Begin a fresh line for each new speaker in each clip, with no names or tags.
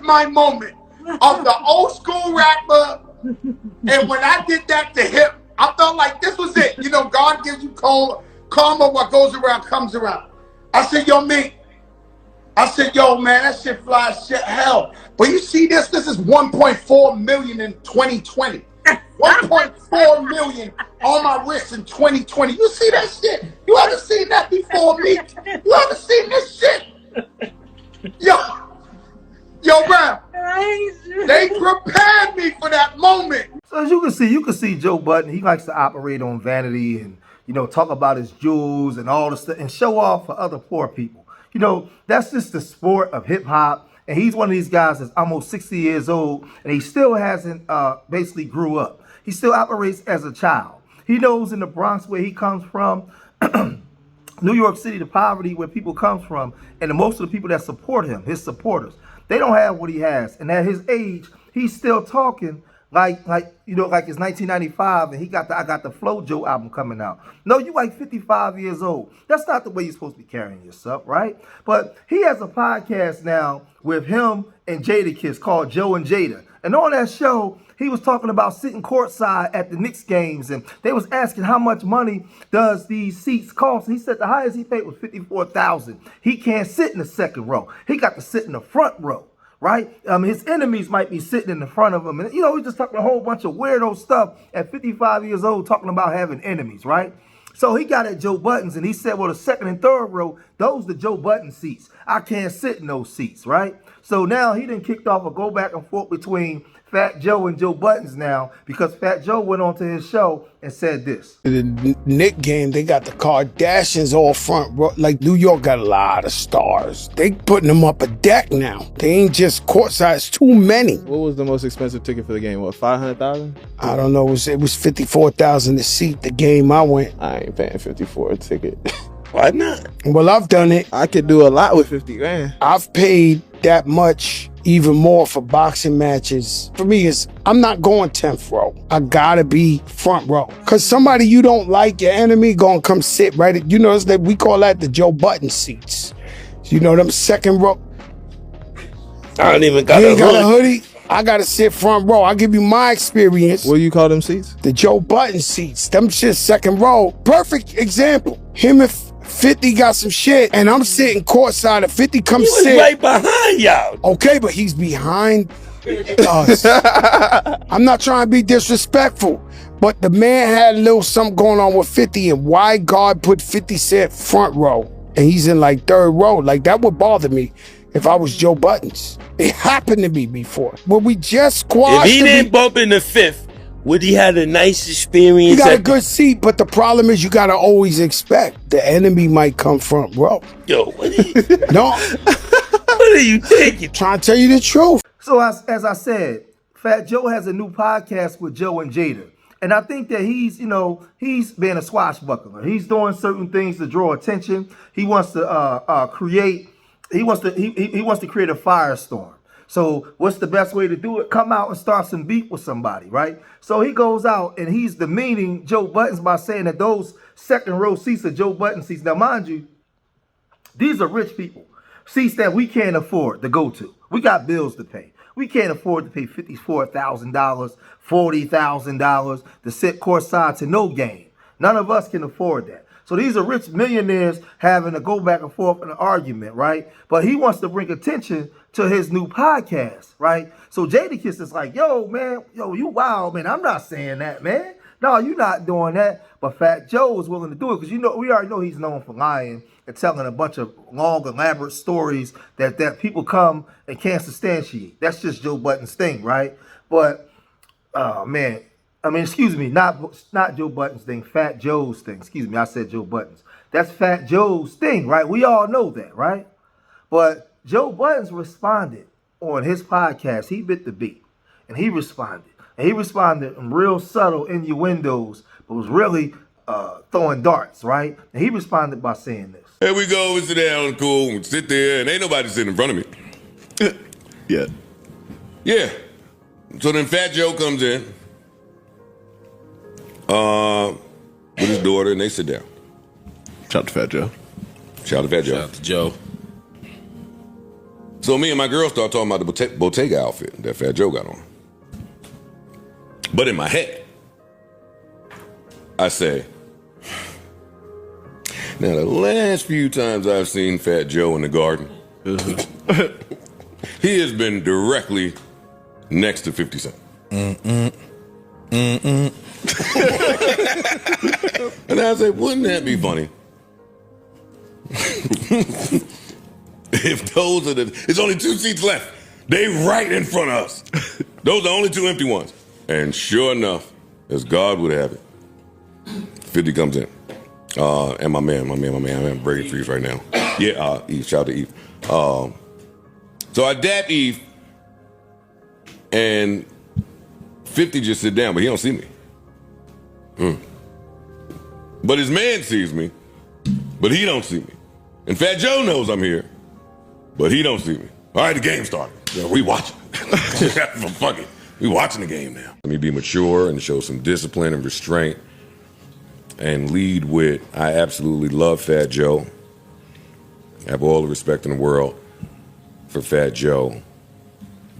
my moment of the old school rapper. And when I did that to him, I felt like this was it. You know, God gives you karma, what goes around comes around. I said, yo, me. I said, yo, man, that shit flies shit hell. But you see this? This is 1.4 million in 2020. 1.4 million on my wrist in 2020. You see that shit? You ever seen that before me? You ever seen this shit? Yo, bro. They prepared me for that moment.
So as you can see Joe Budden, he likes to operate on vanity and, you know, talk about his jewels and all the stuff and show off for other poor people. You know, that's just the sport of hip hop. And he's one of these guys that's almost 60 years old and he still hasn't basically grew up. He still operates as a child. He knows in the Bronx where he comes from, New York City, the poverty where people come from, and most of the people that support him, his supporters, they don't have what he has. And at his age, he's still talking like it's 1995 and he got the I Got the Flow Joe album coming out. No, you like 55 years old. That's not the way you're supposed to be carrying yourself, right? But he has a podcast now with him and Jadakiss called Joe and Jada. And on that show, he was talking about sitting courtside at the Knicks games, and they was asking how much money does these seats cost. And he said the highest he paid was $54,000. He can't sit in the second row. He got to sit in the front row, right? His enemies might be sitting in the front of him. And, you know, he's just talking a whole bunch of weirdo stuff at 55 years old, talking about having enemies, right? So he got at Joe Budden's and he said, well, the second and third row, those are the Joe Budden seats. I can't sit in those seats, right? So now he done kicked off a go back and forth between Fat Joe and Joe Budden's now because Fat Joe went on to his show and said this.
The Knicks game, they got the Kardashians all front row. Like, New York got a lot of stars. They putting them up a deck now. They ain't just courtside. It's too many.
What was the most expensive ticket for the game? What, 500,000?
I don't know. It was 54,000 a seat. The game I went.
I ain't paying 54 a ticket.
Why not? Well, I've done it.
I could do a lot with 50 grand.
I've paid that much, even more for boxing matches. For me, I'm not going 10th row. I gotta be front row. Cause somebody you don't like, your enemy, gonna come sit right at, you know, we call that the Joe Budden seats. You know, them second row.
I don't even got
a hoodie. I gotta sit front row. I'll give you my experience.
What do you call them seats?
The Joe Budden seats. Them shit second row. Perfect example. Him and 50 got some shit, and I'm sitting courtside, and 50 comes sit.
He was right behind y'all.
Okay, but he's behind us. I'm not trying to be disrespectful, but the man had a little something going on with 50, and why God put 50 Cent front row, and he's in like third row. Like, that would bother me if I was Joe Budden's. It happened to me before. But we just squashed.
If he didn't bump in the fifth, would he had a nice experience?
You got a good seat, but the problem is you got to always expect the enemy might come front row.
Yo, what are you?
No.
What are you thinking?
Trying to tell you the truth.
So as I said, Fat Joe has a new podcast with Joe and Jada. And I think that he's being a swashbuckler. He's doing certain things to draw attention. He wants to create a firestorm. So what's the best way to do it? Come out and start some beef with somebody, right? So he goes out and he's demeaning Joe Budden's by saying that those second row seats are Joe Budden seats. Now, mind you, these are rich people. Seats that we can't afford to go to. We got bills to pay. We can't afford to pay $54,000, $40,000 to sit courtside to no game. None of us can afford that. So these are rich millionaires having to go back and forth in an argument, right? But he wants to bring attention to his new podcast, right? So Jadakiss is like, yo, man, yo, you wild, man. I'm not saying that, man. No, you're not doing that. But Fat Joe is willing to do it because, you know, we already know he's known for lying and telling a bunch of long, elaborate stories that people come and can't substantiate. That's just Joe Budden's thing, right? But, man, I mean, excuse me, not Joe Budden's thing, Fat Joe's thing. Excuse me, I said Joe Budden's. That's Fat Joe's thing, right? We all know that, right? But Joe Budden's responded on his podcast. He bit the beat, and he responded. And he responded in real subtle innuendos, but was really throwing darts, right? And he responded by saying this.
Here we go, we sit down, cool, sit there, and ain't nobody sitting in front of me.
Yeah.
Yeah. So then Fat Joe comes in with his daughter, and they sit down.
Shout out to Fat Joe.
Shout out to Fat Joe.
Shout out to Joe.
So me and my girl start talking about the Bottega outfit that Fat Joe got on. But in my head, I say, now the last few times I've seen Fat Joe in the garden, he has been directly next to 50 Cent. And I said, wouldn't that be funny? If those are it's only 2 seats left. They right in front of us. Those are the only 2 empty ones. And sure enough, as God would have it, 50 comes in. And my man, I'm breaking freeze right now. Yeah, Eve, shout out to Eve. So I dap Eve, and 50 just sit down, but he don't see me. But his man sees me, but he don't see me. And Fat Joe knows I'm here, but he don't see me. All right, the game started. Yeah, we watching. Fuck it. We watching the game now. Let me be mature and show some discipline and restraint and lead with, I absolutely love Fat Joe. I have all the respect in the world for Fat Joe.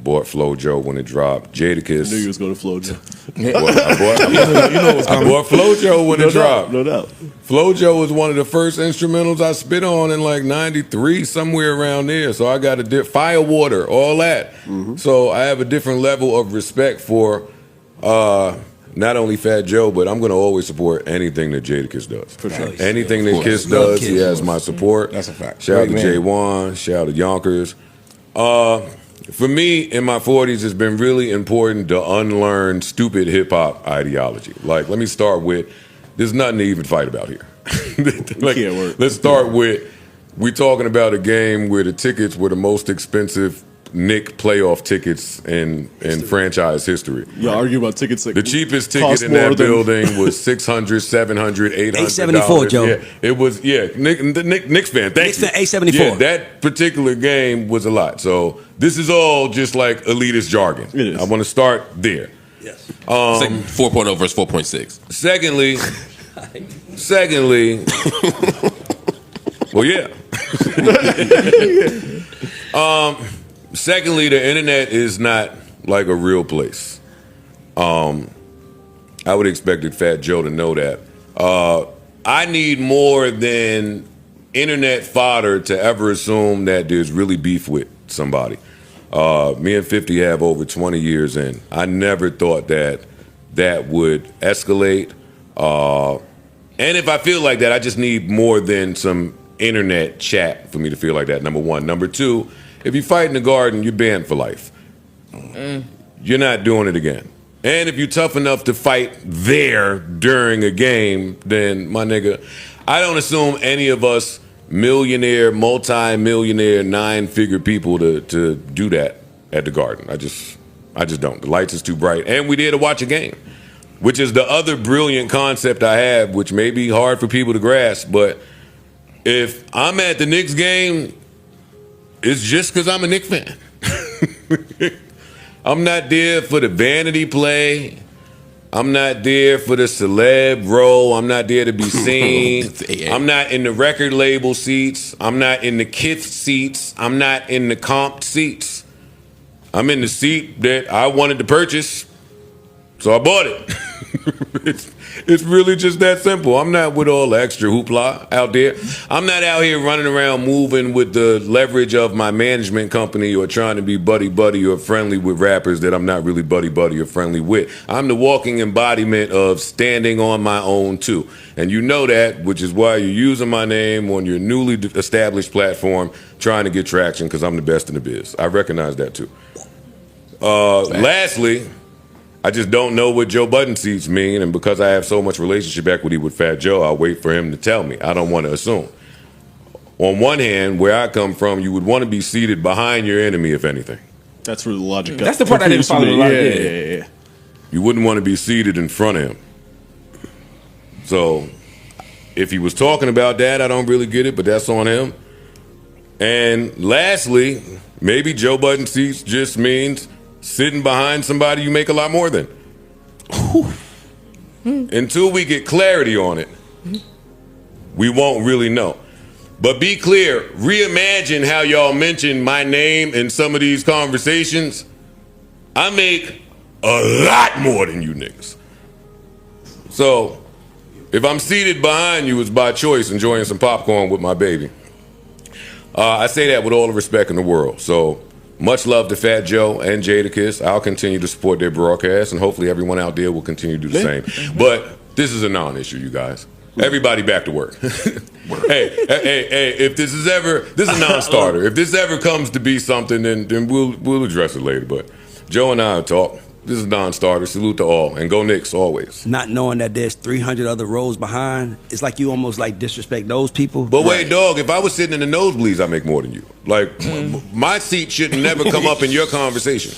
Bought Flo Joe when it dropped. Jadakiss.
I knew you was going to Flo Joe.
I bought Flo Joe when it dropped.
No doubt.
Flo Joe was one of the first instrumentals I spit on in like 93, somewhere around there. So I got Firewater, all that. So I have a different level of respect for not only Fat Joe, but I'm going to always support anything that Jadakiss does. For sure. Anything that Kiss does, he has my support.
That's a fact.
Shout out to J1, shout out to Yonkers. For me, in my 40s, it's been really important to unlearn stupid hip-hop ideology. Like, let me start with, there's nothing to even fight about here. Let's start with, we're talking about a game where the tickets were the most expensive Knicks playoff tickets in franchise history.
Y'all argue about tickets.
The cheapest ticket in that building was $600, $700, $800.
A74, Joe.
Yeah, it was. Yeah, Knicks fan. Thank you.
A74.
Yeah, that particular game was a lot. So this is all just like elitist jargon.
It is.
I want to start there.
Yes. It's like 4.0 versus 4.6.
Secondly, well, yeah. Secondly, the internet is not like a real place. I would expect Fat Joe to know that. I need more than internet fodder to ever assume that there's really beef with somebody. Me and 50 have over 20 years in. I never thought that would escalate. And if I feel like that, I just need more than some internet chat for me to feel like that, number one. Number two, if you fight in the garden, you're banned for life. You're not doing it again. And if you're tough enough to fight there during a game, then, my nigga, I don't assume any of us millionaire, multi-millionaire, 9-figure people to do that at the garden. I just don't. The lights is too bright. And we there to watch a game, which is the other brilliant concept I have, which may be hard for people to grasp, but if I'm at the Knicks game, it's just because I'm a Knicks fan. I'm not there for the vanity play. I'm not there for the celeb role. I'm not there to be seen. I'm not in the record label seats. I'm not in the Kith seats. I'm not in the comp seats. I'm in the seat that I wanted to purchase, so I bought it. It's really just that simple. I'm not with all the extra hoopla out there. I'm not out here running around moving with the leverage of my management company or trying to be buddy-buddy or friendly with rappers that I'm not really buddy-buddy or friendly with. I'm the walking embodiment of standing on my own, too. And you know that, which is why you're using my name on your newly established platform trying to get traction, because I'm the best in the biz. I recognize that, too. Lastly, I just don't know what Joe Budden seats mean, and because I have so much relationship equity with Fat Joe, I'll wait for him to tell me. I don't want to assume. On one hand, where I come from, you would want to be seated behind your enemy, if anything.
That's where the logic.
That's the part I didn't follow.
Yeah.
You wouldn't want to be seated in front of him. So, if he was talking about that, I don't really get it, but that's on him. And lastly, maybe Joe Budden seats just means sitting behind somebody you make a lot more than. Until we get clarity on it, we won't really know. But be clear, reimagine how y'all mention my name in some of these conversations. I make a lot more than you niggas. So, if I'm seated behind you, it's by choice, enjoying some popcorn with my baby. I say that with all the respect in the world. So, much love to Fat Joe and Jadakiss. I'll continue to support their broadcast, and hopefully everyone out there will continue to do the same. But this is a non-issue, you guys. Everybody back to work. hey, if this is a non-starter. If this ever comes to be something, then we'll address it later. But Joe and I will talk. This is a non-starter. Salute to all, and go Knicks always.
Not knowing that there's 300 other rows behind, it's like you almost like disrespect those people.
But wait, dog, if I was sitting in the nosebleeds, I make more than you. Like, my seat should never come up in your conversation.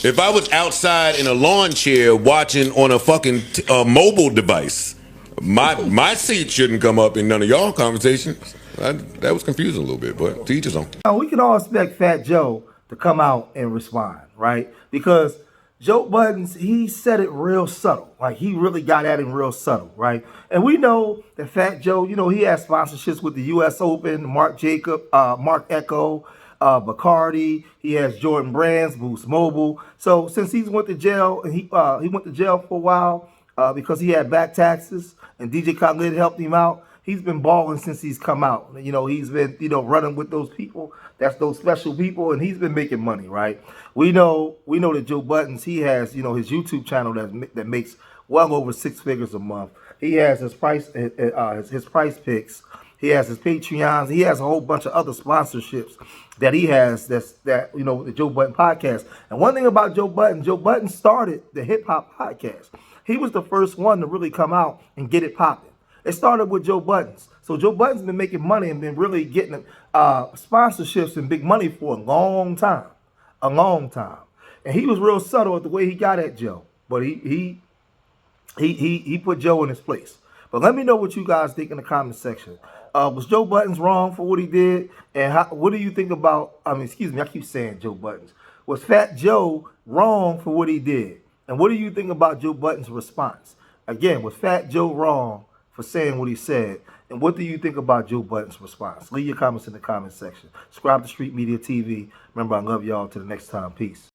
If I was outside in a lawn chair watching on a fucking mobile device, my seat shouldn't come up in none of y'all conversations. That was confusing a little bit, but to each his own.
Now, we can all expect Fat Joe to come out and respond, right? Because Joe Budden, he said it real subtle. Like, he really got at him real subtle, right? And we know that Fat Joe, you know, he has sponsorships with the U.S. Open, Mark Echo, Bacardi. He has Jordan Brands, Boost Mobile. So since he's went to jail, and he went to jail for a while because he had back taxes, and DJ Khaled helped him out. He's been balling since he's come out. You know, he's been, you know, running with those people. That's those special people, and he's been making money, right? We know that Joe Budden, he has, you know, his YouTube channel that makes well over 6 figures a month. He has his price picks. He has his Patreons. He has a whole bunch of other sponsorships that he has. That you know, the Joe Budden podcast. And one thing about Joe Budden started the hip hop podcast. He was the first one to really come out and get it popping. It started with Joe Budden's. So Joe Budden's been making money and been really getting sponsorships and big money for a long time. And he was real subtle at the way he got at Joe. But he put Joe in his place. But let me know what you guys think in the comment section. Was Joe Budden's wrong for what he did? And what do you think about, I keep saying Joe Budden's. Was Fat Joe wrong for what he did? And what do you think about Joe Budden's response? Again, was Fat Joe wrong for saying what he said? And what do you think about Joe Budden's response? Leave your comments in the comment section. Subscribe to Street Media TV. Remember, I love y'all. Till the next time. Peace.